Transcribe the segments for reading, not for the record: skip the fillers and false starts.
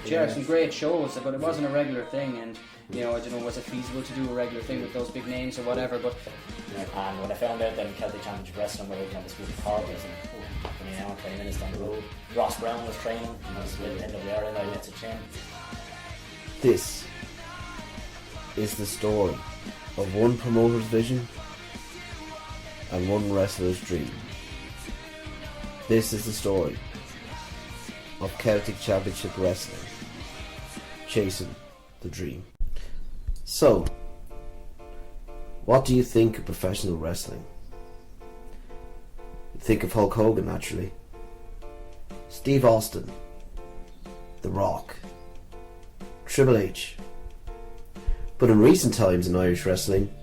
Yeah, some great shows, but it wasn't a regular thing, and you know, I don't know, was it feasible to do a regular thing with those big names or whatever? But and when I found out that Celtic Championship Wrestling were open on the school of Cork, I was like, 20 minutes down the road. Ross Brown was training, and I was with NWR, and I met to Chin. This is the story of one promoter's vision and one wrestler's dream. This is the story of Celtic Championship Wrestling, Chasing the Dream. So, what do you think of professional wrestling? You think of Hulk Hogan, naturally. Steve Austin, The Rock, Triple H. But in recent times in Irish wrestling,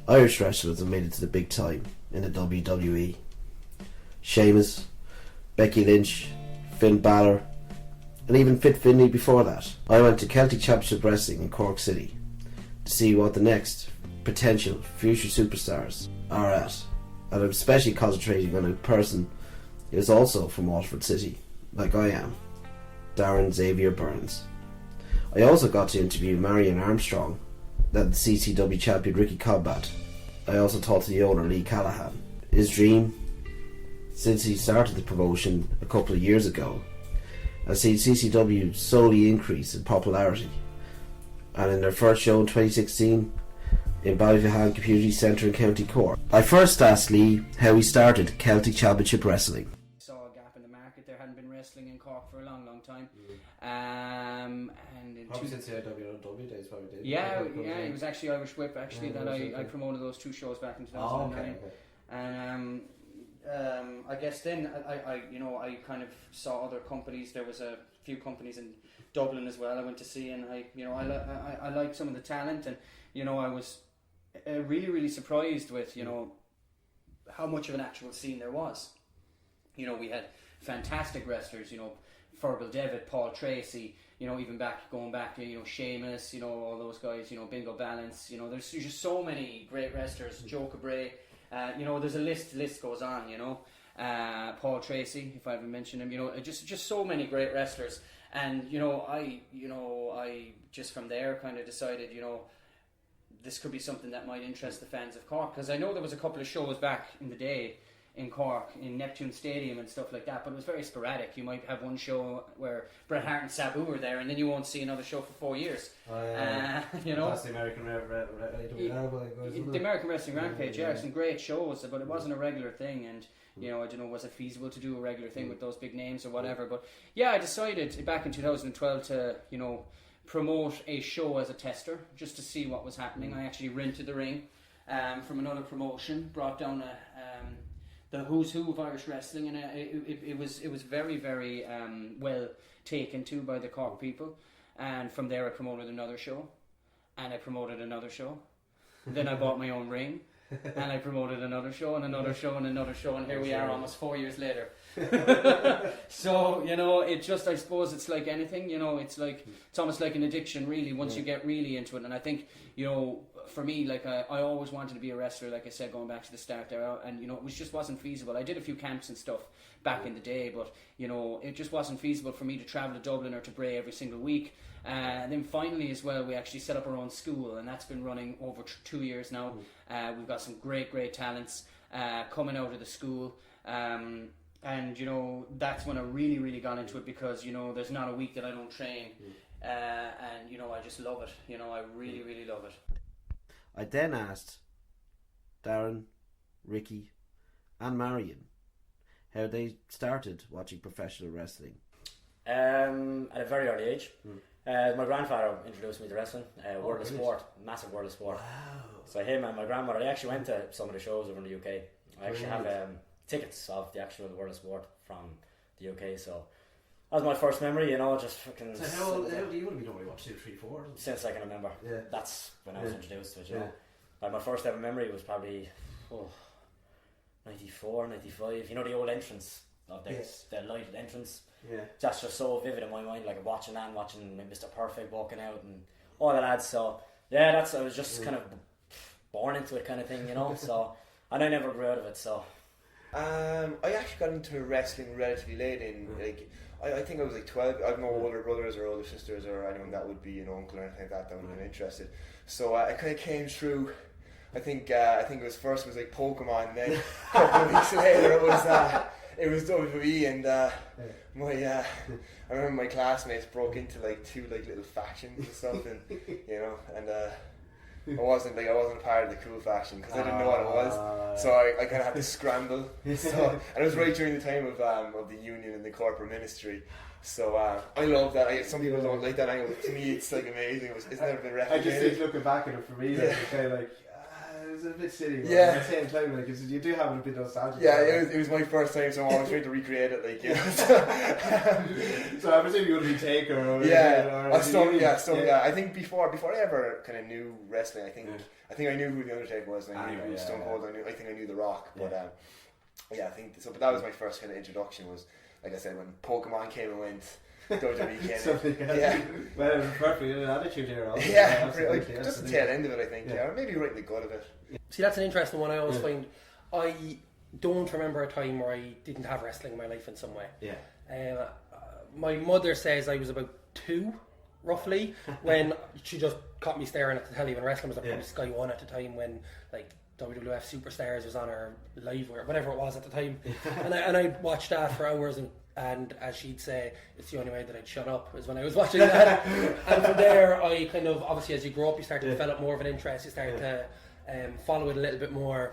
Irish wrestlers have made it to the big time in the WWE. Sheamus, Becky Lynch, Finn Balor, and even Fit Finlay before that. I went to Celtic Championship Wrestling in Cork City to see what the next potential future superstars are at. And I'm especially concentrating on a person who is also from Waterford City, like I am, Darren Xavier Burns. I also got to interview Marion Armstrong, and the CCW champion Ricky Combat. I also talked to the owner Lee Callahan. His dream, since he started the promotion a couple of years ago, has seen CCW slowly increase in popularity, and in their first show in 2016 in Ballyvahan Community Centre in County Cork. I first asked Lee how he started Celtic Championship Wrestling. Saw a gap in the market. There hadn't been wrestling in Cork for a long time. And in Probably since the IWW days, probably did. Yeah, it was actually Irish Whip that I promoted those two shows back in 2009. Okay. And I guess then I kind of saw other companies. There was a few companies in Dublin as well I went to see, and I liked some of the talent, and I was really surprised with how much of an actual scene there was. We had fantastic wrestlers, Fergal Devitt, Paul Tracy, even going back to Sheamus, all those guys, Bingo Balance, there's just so many great wrestlers, Joe Cabray, there's a list goes on, Paul Tracy, if I haven't mentioned him, just so many great wrestlers, and I just from there kind of decided, this could be something that might interest the fans of Cork, because I know there was a couple of shows back in the day in Cork, in Neptune Stadium and stuff like that, but it was very sporadic. You might have one show where Bret Hart and Sabu were there, and then you won't see another show for 4 years. That's the American the American Wrestling Rampage, some great shows, but it wasn't a regular thing, and I don't know, was it feasible to do a regular thing with those big names or whatever, but I decided back in 2012 to, promote a show as a tester, just to see what was happening. I actually rented the ring from another promotion, brought down the who's who of Irish wrestling, and it was very well taken to by the Cork people. And from there I promoted another show, and I promoted another show. Then I bought my own ring, and I promoted another show and another show and another show, and here we are almost 4 years later. So it just, I suppose it's like anything, it's almost like an addiction really, once you get really into it. And I think for me, like I always wanted to be a wrestler, like I said, going back to the start there, and it just wasn't feasible. I did a few camps and stuff back in the day, but it just wasn't feasible for me to travel to Dublin or to Bray every single week. And then finally as well, we actually set up our own school, and that's been running over 2 years now. We've got some great talents coming out of the school, and that's when I really got into it, because there's not a week that I don't train, and I just love it. I really love it. I then asked Darren, Ricky and Marion how they started watching professional wrestling. At a very early age. My grandfather introduced me to wrestling, World of Sport, massive World of Sport. Wow. So him and my grandmother, I actually went to some of the shows over in the UK. I actually have tickets of the actual World of Sport from the UK, so that was my first memory, just fucking... So how old you would have been, only, 2, 3, 4? Since I can remember. Yeah. That's when I was introduced to it, Like my first ever memory was probably 94, 95, the old entrance of the lighted entrance. Yeah. That's just so vivid in my mind, like watching that and watching Mr. Perfect walking out and all the lads. So I was just kind of born into it, kind of thing, So, and I never grew out of it. So I actually got into wrestling relatively late. I think I was like 12. I have no older brothers or older sisters or anyone that would be an uncle or anything like that would have been interested. So I kind of came through. I think it was first was like Pokemon, and then a couple of weeks later it was WWE, and I remember my classmates broke into like 2 like little factions and stuff, and I wasn't a part of the cool faction because I didn't know what it was, so I kind of had to scramble. So, and it was right during the time of the union and the corporate ministry. So I love that. Some people don't like that angle. To me, it's like amazing. It's never been replicated. I just think looking back at it, for me, it's kind of like it was a bit silly. But at the same time, like you do have a bit nostalgic. Yeah, it was my first time, so I'm always trying to recreate it. Like So I presume you would be Taker. Or I think before I ever kind of knew wrestling, I think I knew who the Undertaker was. And I knew who Stone Cold. I think I knew The Rock. But I think so. But that was my first kind of introduction. Was like I said, when Pokemon came and went, WWE came. Something else. Well, it was perfect. An attitude here. Also. Just the tail end of it, I think. Or maybe right in the gut of it. See, that's an interesting one. I always find. I don't remember a time where I didn't have wrestling in my life in some way. Yeah. My mother says I was about 2, roughly, when she just caught me staring at the telly when wrestling was on probably Sky 1 at the time, when like WWF Superstars was on her live or whatever it was at the time, and I'd watch that for hours, and as she'd say, it's the only way that I'd shut up is when I was watching that. And from there I kind of, obviously as you grow up you start to develop more of an interest, you start to follow it a little bit more.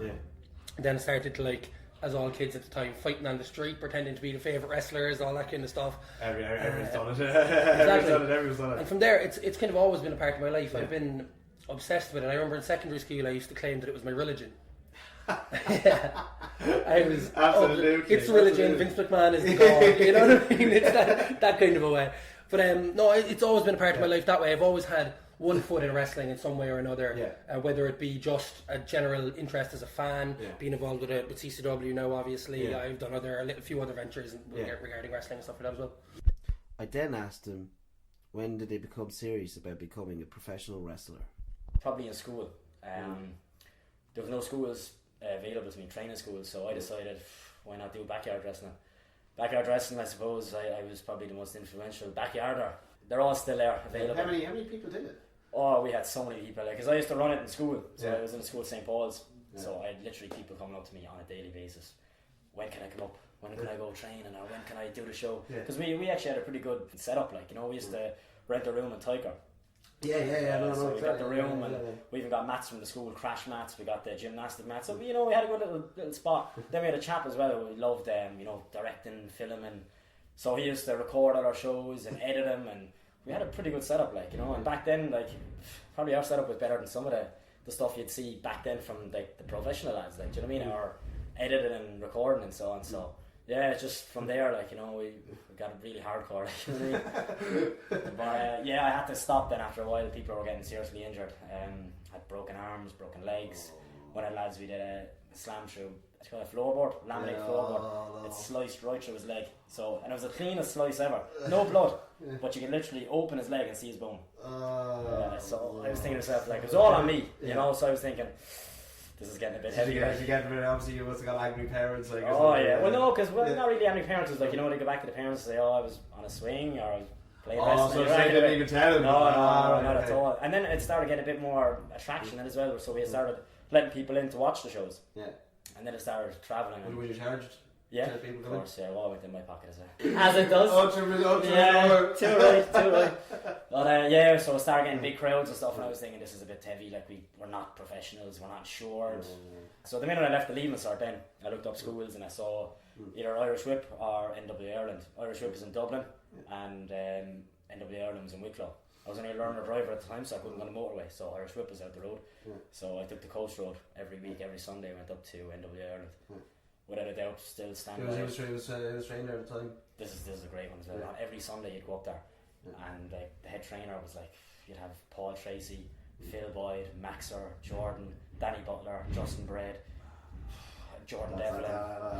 Then I started to, like, as all kids at the time, fighting on the street, pretending to be the favourite wrestlers, all that kind of stuff. Everyone's done it. Exactly. Everyone's done it. And from there, it's kind of always been a part of my life. I've been obsessed with it. I remember in secondary school I used to claim that it was my religion. I was absolutely. It's religion. Vince McMahon is the god. You know what I mean? It's that kind of a way. But no, it's always been a part of my life that way. I've always had one foot in wrestling in some way or another, whether it be just a general interest as a fan, being involved with it with CCW now. Obviously, I've done a few other ventures regarding wrestling and stuff like that as well. I then asked him, when did they become serious about becoming a professional wrestler? Probably in school. There was no schools available to me, training schools, so I decided, why not do backyard wrestling? Backyard wrestling, I suppose, I was probably the most influential backyarder. They're all still there, available. How many people did it? Oh, we had so many people, because I used to run it in school. So I was in a school at St. Paul's. So I had literally people coming up to me on a daily basis. When can I come up? When can I go training? Or when can I do the show? Because we actually had a pretty good setup. Like, we used to rent a room in Tyker. So we got the room, and we even got mats from the school, crash mats. We got the gymnastic mats. So we had a good little spot. Then we had a chap as well who loved directing, filming. So he used to record all our shows and edit them, and we had a pretty good setup, And back then, probably our setup was better than some of the stuff you'd see back then from the professional lads, do you know what I mean? Or editing and recording and so on. So it's just from there, we got really hardcore. But I had to stop then after a while. People were getting seriously injured. Had broken arms, broken legs. One of the lads, we did a slam through. It's called a floorboard, laminated floorboard. It sliced right through his leg. So, and it was the cleanest slice ever. No blood, but you can literally open his leg and see his bone. So I was thinking to myself, it was all on me, So I was thinking, this is getting a bit heavy. Obviously, you must have got angry parents. Well, no, because not really angry parents. It was they go back to the parents and say, I was on a swing, or I was playing wrestling. So they didn't even tell them? No, not at all. And then it started getting a bit more attraction as well, so we started letting people in to watch the shows. And then it started travelling. And were you charged? Yeah, of course, all went in my pocket as well. As it does. Too right. But so I started getting big crowds and stuff, and I was thinking, this is a bit heavy, we're not professionals, we're not insured. So the minute I left the Leaving Cert then, I looked up schools and I saw either Irish Whip or NWA Ireland. Irish Whip was in Dublin, and NWA Ireland was in Wicklow. I was only a learner driver at the time, so I couldn't go on the motorway, so Irish Whip was out the road. So I took the coast road every week, every Sunday. I went up to NWA Ireland. Without a doubt, still standing there. He was trained there at the time. This is a great one as well. Every Sunday you'd go up there, and the head trainer was you'd have Paul Tracy, Phil Boyd, Maxer, Jordan, Danny Butler, Justin Braid, Jordan Devlin.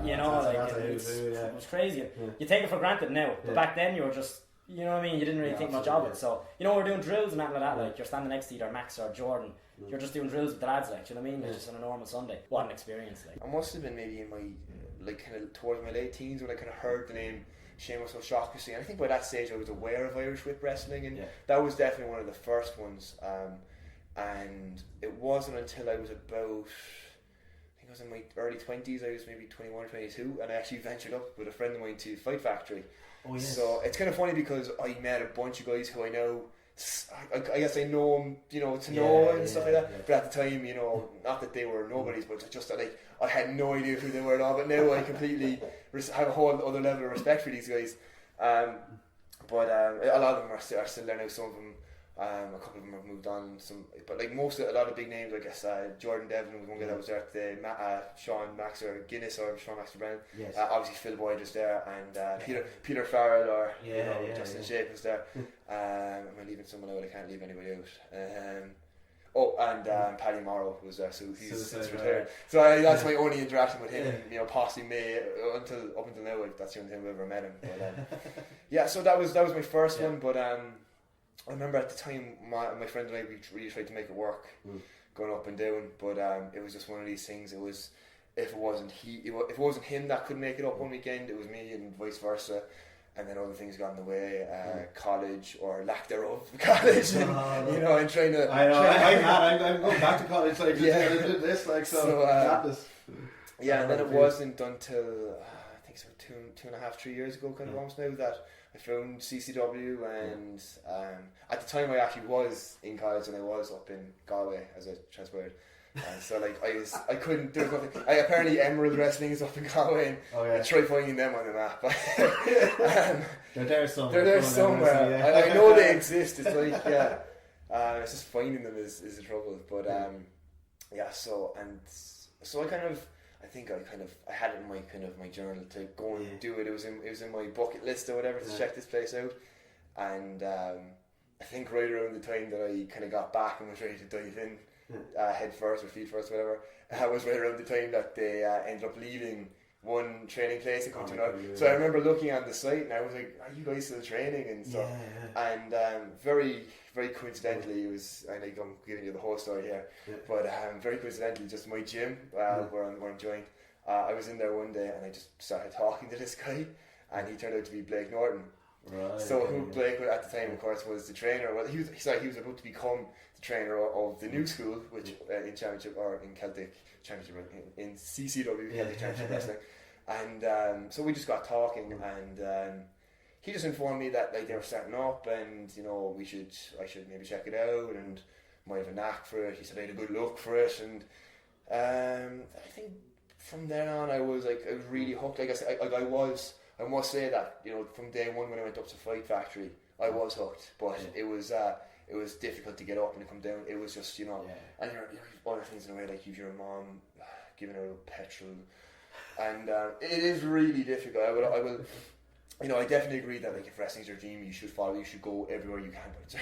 It was crazy. You take it for granted now, but back then you were just, you know what I mean, you didn't really think much of it. So we're doing drills and that like that. You're standing next to either Max or Jordan. You're just doing drills with the lads, you know what I mean? Just on a normal Sunday. What an experience, I must have been maybe in my, kind of towards my late teens when I kind of heard the name Seamus O'Shaughnessy, and I think by that stage I was aware of Irish whip wrestling, and that was definitely one of the first ones. And it wasn't until I was about, I think I was in my early 20s, I was maybe 21 or 22, and I actually ventured up with a friend of mine to Fight Factory. Oh, yes. So it's kind of funny because I met a bunch of guys who I know, I guess I know them, you know, to know and stuff like that. Yeah. But at the time, you know, not that they were nobodies, but just that, like, I had no idea who they were at all. But now I completely have a whole other level of respect for these guys. But a lot of them are still there now. Some of them, a couple of them have moved on. But like a lot of big names, I guess Jordan Devlin was one guy that was there at the Sean Maxer Guinness or Sean Maxer Brown. Yes. Obviously Phil Boyd was there, and Peter Farrell or Justin Shape was there. Am I leaving someone out? I can't leave anybody out. And Paddy Morrow was there, so he's since retired. So that's my only interaction with him. You know, possibly me up until now. That's the only time I've ever met him. But, so that was my first one. But I remember at the time my friend and I, we really tried to make it work, going up and down. But it was just one of these things. It was if it wasn't him that could make it up one weekend, it was me, and vice versa. And then other things got in the way, college or lack thereof, college, and you know, and trying to. I'm going back to college, like this, like so. And then it wasn't until I think so 2.5-3 years ago, kind of almost now, that I found CCW, and at the time I actually was in college and I was up in Galway as a transpired. And so like I couldn't do nothing. Apparently Emerald Wrestling is up in Galway, and I tried finding them on the map. They're there somewhere. They're there somewhere. I know they exist. It's like it's just finding them is the trouble. But so I had it in my journal to go and do it. It was in my bucket list or whatever to check this place out. And I think right around the time that I kind of got back and was ready to dive in. Head first or feet first, whatever. It was right around the time that they ended up leaving one training place and coming to another. So I remember looking on the site and I was like, "Are you guys still training?" and stuff. And very, very coincidentally, it was. I think I'm giving you the whole story here, but very coincidentally, just my gym where I'm joined. I was in there one day and I just started talking to this guy, and he turned out to be Blake Norton. Right. So who Blake at the time, of course, was the trainer. Well, he was about to become the trainer of the new school, which in Championship or in Celtic Championship in CCW Celtic Championship Wrestling, and so we just got talking, and he just informed me that like they were starting up, and you know I should maybe check it out, and might have a knack for it. He said I had a good look for it, and I think from then on I was really hooked. I must say that, you know, from day one when I went up to Fight Factory, I was hooked, but it was difficult to get up and to come down. It was just, you know, and there are other things in a way, like your mom giving her petrol, and it is really difficult. I will, you know, I definitely agree that like if wrestling's your dream, you should go everywhere you can. But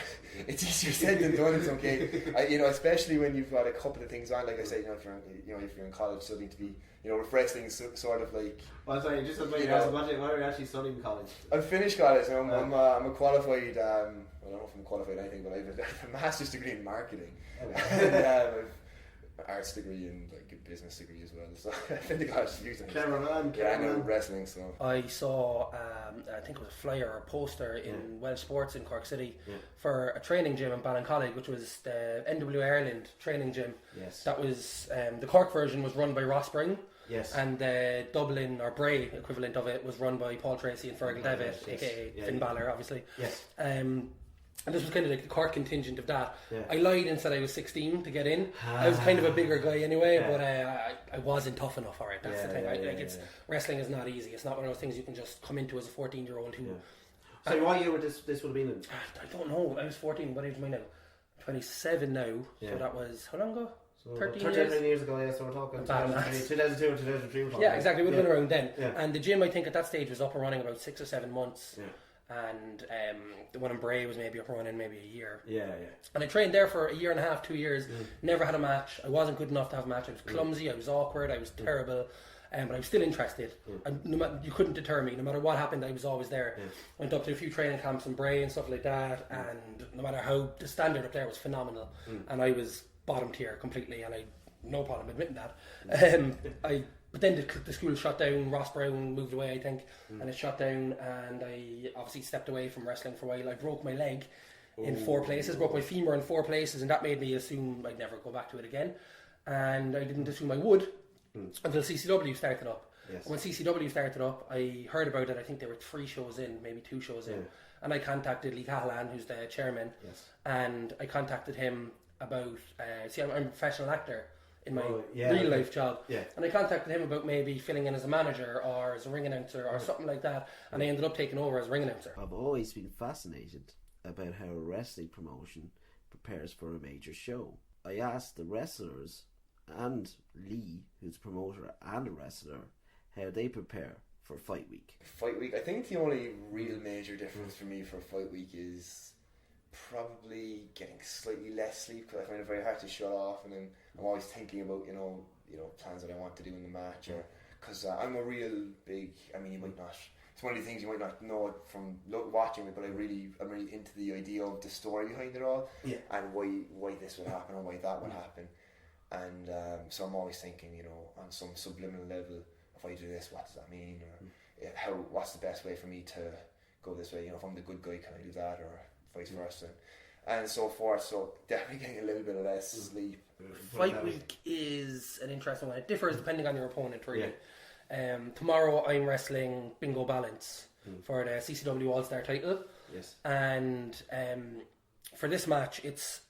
it's easier said than done. It's okay, you know, especially when you've got a couple of things on. Like I said, you know, if you're in college studying to be, you know, wrestling is sort of like. Well, sorry, just what are you actually studying in college? I finished college. I'm a qualified. I don't know if I'm qualified anything, but I have a master's degree in marketing. Okay. And I have an arts degree and like a business degree as well. So I think the college is using. Clever man. I know wrestling. So I saw, I think it was a flyer or a poster in Welsh Sports in Cork City for a training gym in Ballincollig, which was the NW Ireland training gym. Yes. That was the Cork version was run by Ross Spring. Yes. And the Dublin or Bray equivalent of it was run by Paul Tracy and Fergal Devitt, aka Finn Balor, obviously. Yes. And this was kind of like the Cork contingent of that. Yeah. I lied and said I was 16 to get in. I was kind of a bigger guy anyway, but I wasn't tough enough for it. That's the thing. Wrestling is not easy. It's not one of those things you can just come into as a 14-year-old who. Yeah. So what year would this would have been in? I don't know. I was 14. What age am I now? 27 now. Yeah. So that was how long ago? So 13 years ago, so we're talking 2002 or 2003. Yeah, exactly. It would have been around then. Yeah. And the gym, I think, at that stage was up and running about 6 or 7 months. Yeah. And the one in Bray was maybe up and running maybe a year. Yeah. And I trained there for a year and a half, 2 years. Never had a match. I wasn't good enough to have a match. I was clumsy. I was awkward. I was terrible. But I was still interested. And you couldn't deter me. No matter what happened, I was always there. Went up to a few training camps in Bray and stuff like that. And no matter how, the standard up there was phenomenal. And I was bottom tier completely, and I no problem admitting that. I But then the school shut down. Ross Brown moved away, I think, and it shut down. And I obviously stepped away from wrestling for a while. I broke my leg in 4 places, broke my femur in 4 places, and that made me assume I'd never go back to it again. And I didn't assume I would until CCW started up. Yes. When CCW started up, I heard about it. I think there were 3 shows in, maybe 2 shows in, and I contacted Lee Cahalan, who's the chairman, and I contacted him about. I'm a professional actor in my real life job, and I contacted him about maybe filling in as a manager or as a ring announcer or something like that, and I ended up taking over as a ring announcer. I've always been fascinated about how a wrestling promotion prepares for a major show. I asked the wrestlers and Lee, who's a promoter and a wrestler, how they prepare for Fight Week. Fight Week, I think the only real major difference for me for Fight Week is probably getting slightly less sleep, because I find it very hard to shut off, and then I'm always thinking about you know plans that I want to do in the match, or because I'm a real big. I mean, you might not. It's one of the things you might not know it from watching it, but I'm really into the idea of the story behind it all, and why this would happen and why that would happen, and so I'm always thinking, on some subliminal level, if I do this, what does that mean, or what's the best way for me to go this way? If I'm the good guy, can I do that, or vice versa, and so forth. So definitely getting a little bit of less sleep. Fight Week is an interesting one. It differs depending on your opponent, really. Tomorrow I'm wrestling Bingo Balance for the CCW All-Star title. Yes. And for this match,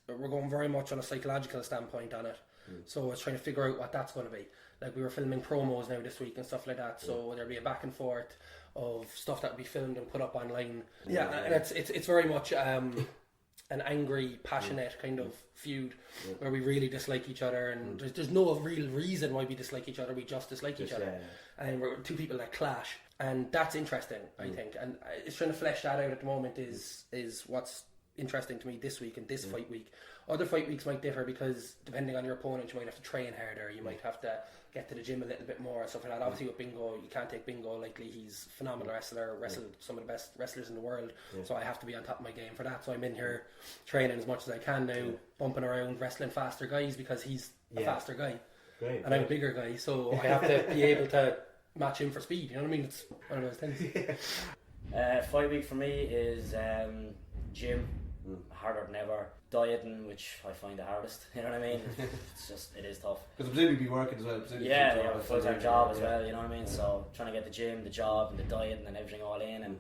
we're going very much on a psychological standpoint on it. So it's trying to figure out what that's going to be. Like, we were filming promos now this week and stuff like that, so there'll be a back and forth of stuff that will be filmed and put up online. And it's very much an angry, passionate kind of feud where we really dislike each other, and there's no real reason why we dislike each other. We just dislike each other, and we're 2 people that clash, and that's interesting, I think. And it's trying to flesh that out at the moment is what's interesting to me this week and this Fight Week. Other Fight Weeks might differ because depending on your opponent, you might have to train harder, you might have to get to the gym a little bit more and stuff like that. Obviously with Bingo, you can't take Bingo lightly. He's a phenomenal wrestler, wrestled some of the best wrestlers in the world, so I have to be on top of my game for that. So I'm in here training as much as I can now, bumping around, wrestling faster guys because he's a faster guy. And I'm a bigger guy, so I have to be able to match him for speed, you know what I mean? It's one of those things. Fight Week for me is gym, harder than ever. Dieting, which I find the hardest, you know what I mean? It is tough. Because presumably be working as well. Yeah, a full-time job as well, you know what I mean? So trying to get the gym, the job, and the diet, and everything all in, and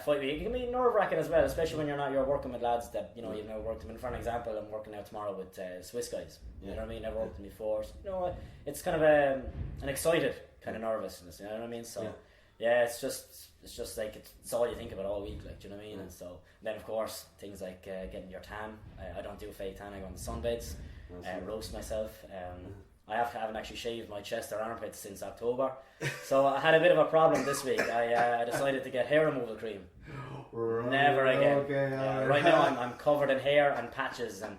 Fight Week, it can be nerve-wracking as well, especially when you're working with lads that you've never worked with. For an example, I'm working out tomorrow with Swiss guys, you know what I mean? Never worked with them before, so, it's kind of an excited kind of nervousness, you know what I mean? So it's just like it's all you think about all week, like, do you know what I mean? And so then of course things like getting your tan. I don't do a fake tan. I go on the sunbeds, roast myself. I haven't actually shaved my chest or armpits since October, so I had a bit of a problem this week. I decided to get hair removal cream. Never again. Okay, right now I'm covered in hair and patches and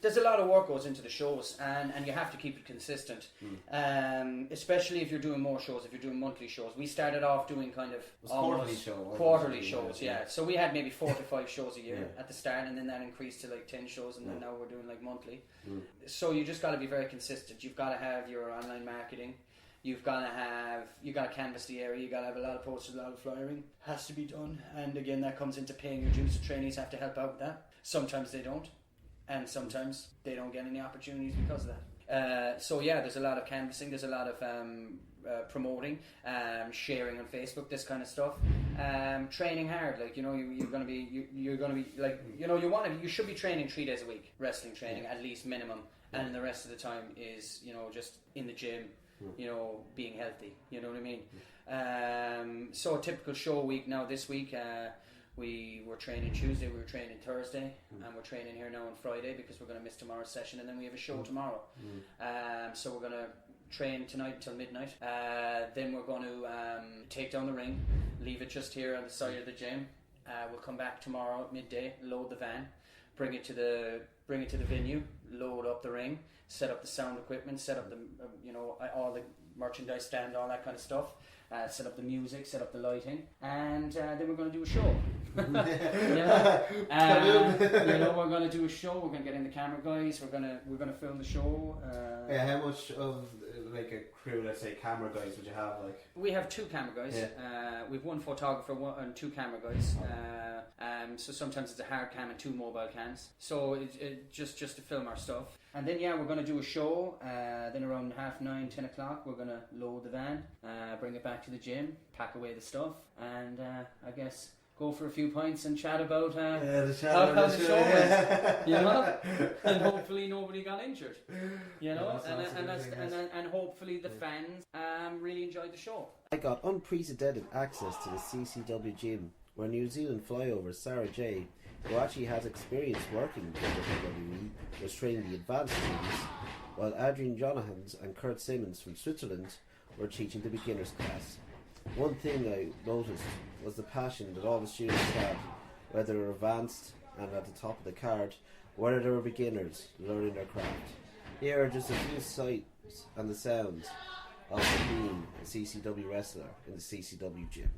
there's a lot of work goes into the shows, and you have to keep it consistent, especially if you're doing more shows, if you're doing monthly shows. We started off doing kind of quarterly shows, so we had maybe 4 to 5 shows a year at the start, and then that increased to like 10 shows, and then now we're doing like monthly. So you just got to be very consistent. You've got to have your online marketing. You got to canvass the area. You got to have a lot of posters, a lot of flyering has to be done, and again that comes into paying your dues. The trainees have to help out with that. Sometimes they don't. And sometimes they don't get any opportunities because of that. There's a lot of canvassing, there's a lot of promoting, sharing on Facebook, this kind of stuff. Training hard, like you're gonna be like you should be training 3 days a week, wrestling training at least minimum, and the rest of the time is just in the gym, being healthy. You know what I mean? So a typical show week now. This week. We were training Tuesday, we were training Thursday, and we're training here now on Friday because we're going to miss tomorrow's session, and then we have a show tomorrow. So we're going to train tonight until midnight. Then we're going to take down the ring, leave it just here on the side of the gym. We'll come back tomorrow at midday, load the van, bring it to the venue, load up the ring, set up the sound equipment, set up the all the merchandise stand, all that kind of stuff. Set up the music, set up the lighting, and then we're going to do a show. We're going to do a show. We're going to get in the camera guys. We're going to film the show. How much of like a crew, let's say camera guys, would you have like? We have 2 camera guys. Yeah. We've 1 photographer and 2 camera guys. So sometimes it's a hard cam and 2 mobile cams. So it just to film our stuff. And then we're going to do a show. Then around 9:30, 10 o'clock, we're going to load the van, bring it back to the gym, pack away the stuff, and I guess go for a few pints and chat about how the show went, you know, and hopefully nobody got injured, you know, and hopefully the fans really enjoyed the show. I got unprecedented access to the CCW gym, where New Zealand flyover Sarah J, who actually has experience working with WWE, was training the advanced teams, while Adrian Jonahans and Kurt Simmons from Switzerland were teaching the beginners class. One thing I noticed was the passion that all the students had, whether they were advanced and at the top of the card, whether they were beginners learning their craft. Here are just a few sights and the sounds of being a CCW wrestler in the CCW gym.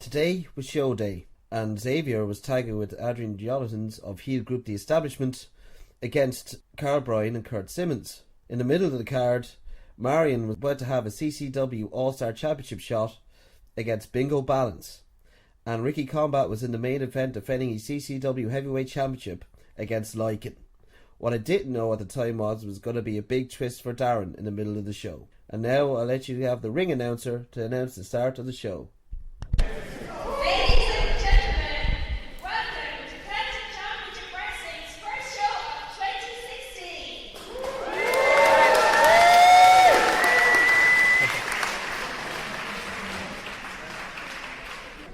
Today was show day, and Xavier was tagging with Adrian Jonathan's of Heel Group The Establishment against Carl Bryan and Kurt Simmons. In the middle of the card, Marion was about to have a CCW All-Star Championship shot against Bingo Balance, and Ricky Combat was in the main event defending his CCW Heavyweight Championship against Lycan. What I didn't know at the time was going to be a big twist for Darren in the middle of the show. And now I'll let you have the ring announcer to announce the start of the show. Ladies and gentlemen, welcome to Celtic Championship Wrestling's first show of 2016.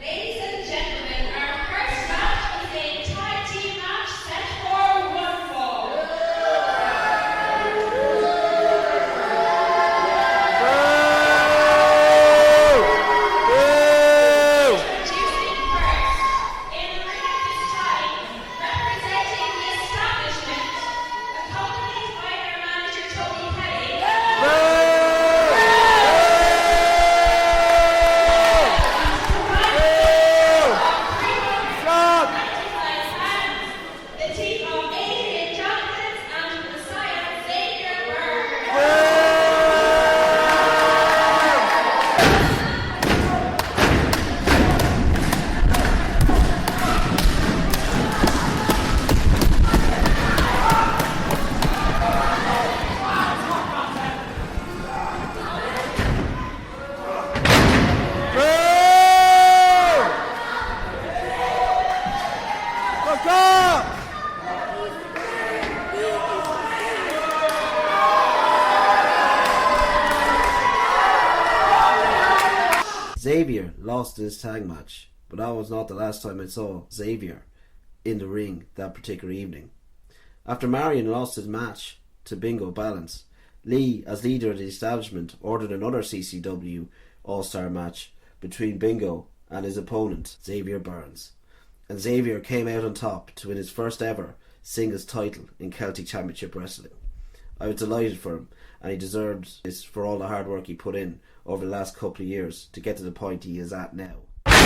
Ladies and gentlemen, our first match is a tag team match set for 1 fall. Xavier lost his tag match, but that was not the last time I saw Xavier in the ring that particular evening. After Marion lost his match to Bingo Balance, Lee, as leader of the establishment, ordered another CCW All-Star match between Bingo and his opponent, Xavier Burns. And Xavier came out on top to win his first ever singles title in Celtic Championship Wrestling. I was delighted for him, and he deserves this for all the hard work he put in over the last couple of years to get to the point he is at now. Come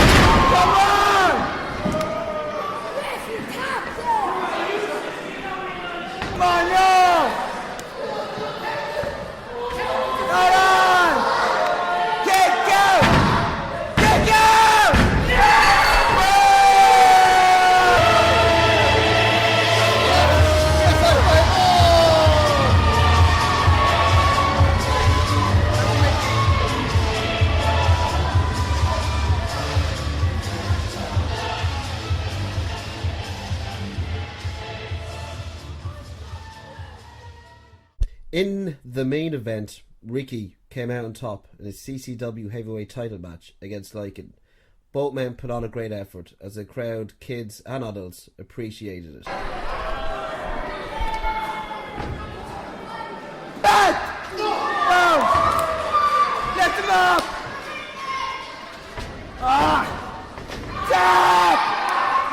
on, yo! Come on! Get go! Get go! Yeah! In the main event, Ricky came out on top in his CCW heavyweight title match against Lycan. Both men put on a great effort as the crowd, kids and adults, appreciated it. Back! No! Lift him up! Tap!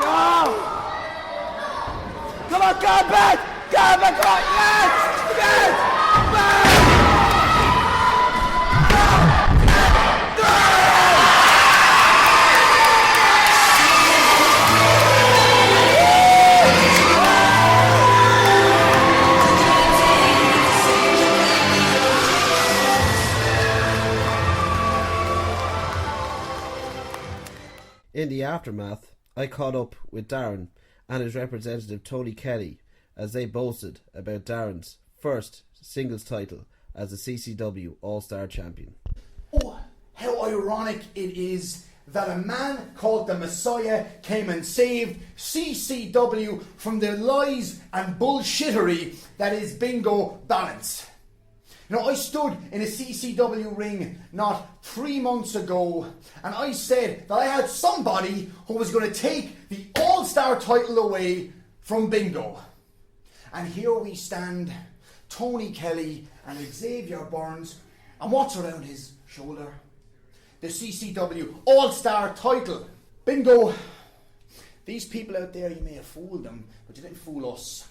No! Come on, go back! Go! In the aftermath, I caught up with Darren and his representative Tony Kelly as they boasted about Darren's first singles title as a CCW All-Star Champion. Oh, how ironic it is that a man called the Messiah came and saved CCW from the lies and bullshittery that is bingo balance. You know, I stood in a CCW ring not 3 months ago and I said that I had somebody who was going to take the All-Star title away from bingo. And here we stand, Tony Kelly and Xavier Burns, and what's around his shoulder? The CCW All-Star title. Bingo, these people out there, you may have fooled them, but you didn't fool us.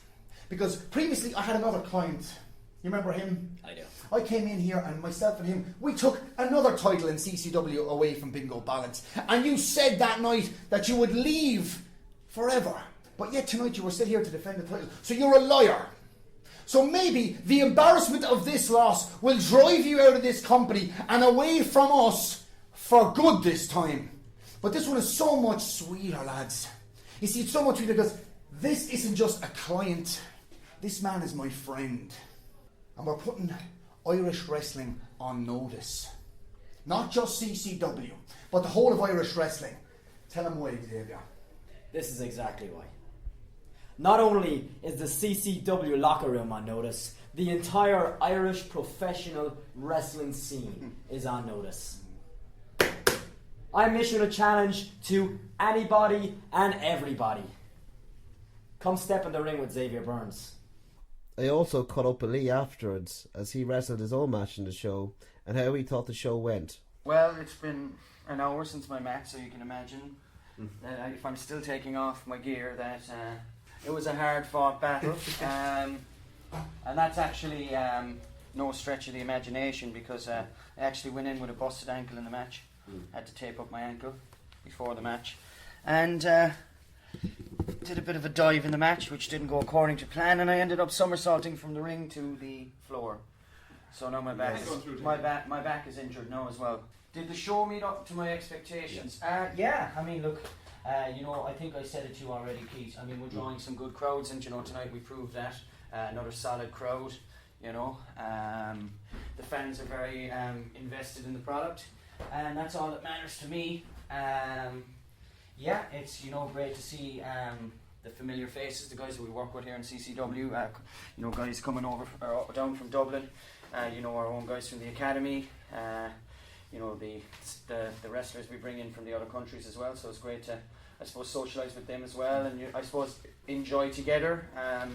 Because previously I had another client. You remember him? I do. I came in here and myself and him, we took another title in CCW away from Bingo Balance. And you said that night that you would leave forever. But yet tonight you were still here to defend the title. So you're a liar. So maybe the embarrassment of this loss will drive you out of this company and away from us for good this time. But this one is so much sweeter, lads. You see, it's so much sweeter because this isn't just a client. This man is my friend. And we're putting Irish wrestling on notice. Not just CCW, but the whole of Irish wrestling. Tell them why, Xavier. This is exactly why. Not only is the CCW locker room on notice, the entire Irish professional wrestling scene is on notice. I'm issuing a challenge to anybody and everybody. Come step in the ring with Xavier Burns. I also caught up with Lee afterwards as he wrestled his own match in the show and how he thought the show went. Well, it's been an hour since my match, so you can imagine that if I'm still taking off my gear, that it was a hard-fought battle. And that's actually no stretch of the imagination, because I actually went in with a busted ankle in the match. Had to tape up my ankle before the match. And did a bit of a dive in the match, which didn't go according to plan, and I ended up somersaulting from the ring to the floor. So now my back is injured now as well. Did the show meet up to my expectations? Yeah. I mean, look, I think I said it to you already, Keith. I mean, we're drawing some good crowds, and tonight we proved that. Another solid crowd. The fans are very invested in the product, and that's all that matters to me. It's great to see the familiar faces, the guys that we work with here in CCW. Guys coming over down from Dublin. Our own guys from the academy. The wrestlers we bring in from the other countries as well. So it's great to, I suppose, socialise with them as well, and I suppose enjoy together. I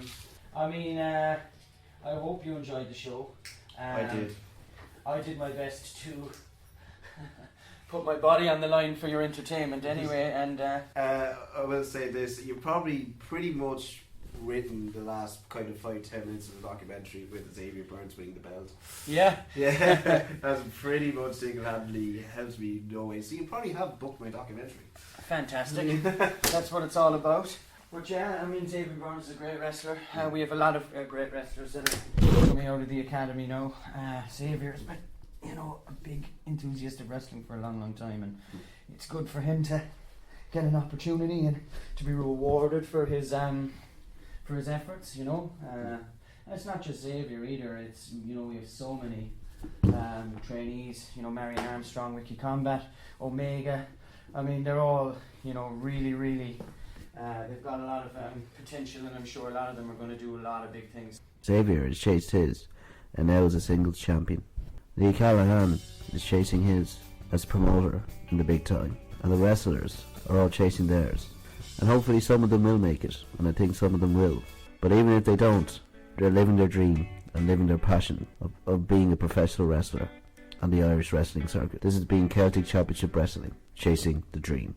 hope you enjoyed the show. I did. I did my best to put my body on the line for your entertainment anyway, and I will say this, you've probably pretty much written the last kind of 5-10 minutes of the documentary with Xavier Burns winning the belt. Yeah. That's pretty much single-handedly helps me no way. So you probably have booked my documentary. Fantastic. That's what it's all about. But Xavier Burns is a great wrestler. We have a lot of great wrestlers that are coming out of the academy now. Xavier's been a big enthusiast of wrestling for a long time, and it's good for him to get an opportunity and to be rewarded for his efforts. It's not just Xavier either. It's we have so many trainees. Marion Armstrong, Ricky Combat, Omega. I mean, they're all really. They've got a lot of potential, and I'm sure a lot of them are going to do a lot of big things. Xavier has chased his, and now is a singles champion. Lee Callahan is chasing his as promoter in the big time, and the wrestlers are all chasing theirs. And hopefully some of them will make it, and I think some of them will. But even if they don't, they're living their dream and living their passion of being a professional wrestler on the Irish wrestling circuit. This has been Celtic Championship Wrestling, Chasing the Dream.